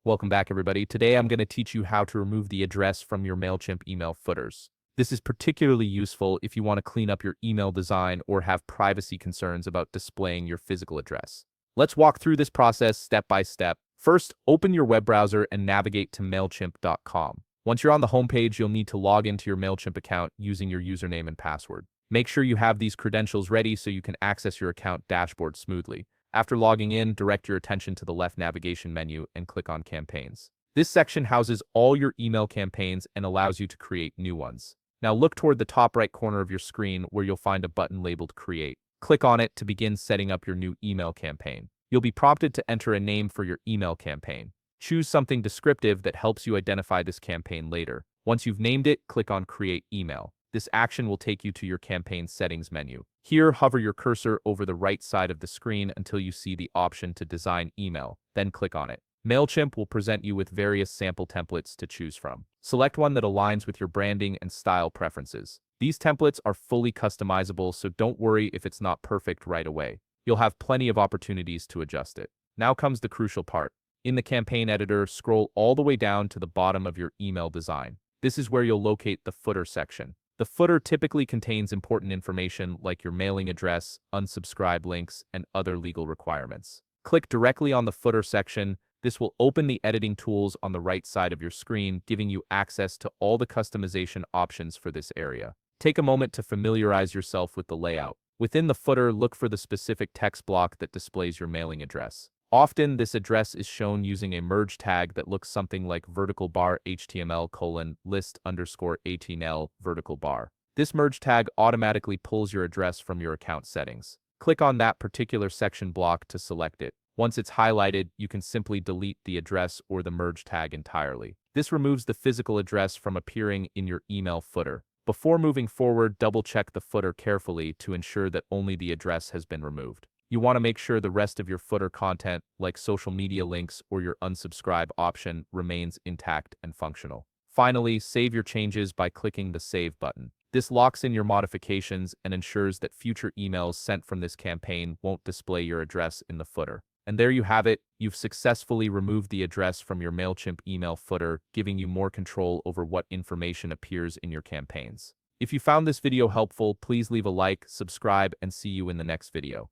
Welcome back, everybody. Today I'm going to teach you how to remove the address from your Mailchimp email footers. This is particularly useful if you want to clean up your email design or have privacy concerns about displaying your physical address. Let's walk through this process step by step. First, open your web browser and navigate to Mailchimp.com. Once you're on the homepage, you'll need to log into your Mailchimp account using your username and password. Make sure you have these credentials ready so you can access your account dashboard smoothly. After logging in, direct your attention to the left navigation menu and click on Campaigns. This section houses all your email campaigns and allows you to create new ones. Now look toward the top right corner of your screen where you'll find a button labeled Create. Click on it to begin setting up your new email campaign. You'll be prompted to enter a name for your email campaign. Choose something descriptive that helps you identify this campaign later. Once you've named it, click on Create Email. This action will take you to your campaign settings menu. Here, hover your cursor over the right side of the screen until you see the option to design email, then click on it. Mailchimp will present you with various sample templates to choose from. Select one that aligns with your branding and style preferences. These templates are fully customizable, so don't worry if it's not perfect right away. You'll have plenty of opportunities to adjust it. Now comes the crucial part. In the campaign editor, scroll all the way down to the bottom of your email design. This is where you'll locate the footer section. The footer typically contains important information like your mailing address, unsubscribe links, and other legal requirements. Click directly on the footer section. This will open the editing tools on the right side of your screen, giving you access to all the customization options for this area. Take a moment to familiarize yourself with the layout. Within the footer, look for the specific text block that displays your mailing address. Often, this address is shown using a merge tag that looks something like vertical bar HTML:list_18L vertical bar. This merge tag automatically pulls your address from your account settings. Click on that particular section block to select it. Once it's highlighted, you can simply delete the address or the merge tag entirely. This removes the physical address from appearing in your email footer. Before moving forward, double-check the footer carefully to ensure that only the address has been removed. You want to make sure the rest of your footer content, like social media links or your unsubscribe option, remains intact and functional. Finally, save your changes by clicking the Save button. This locks in your modifications and ensures that future emails sent from this campaign won't display your address in the footer. And there you have it. You've successfully removed the address from your Mailchimp email footer, giving you more control over what information appears in your campaigns. If you found this video helpful, please leave a like, subscribe, and see you in the next video.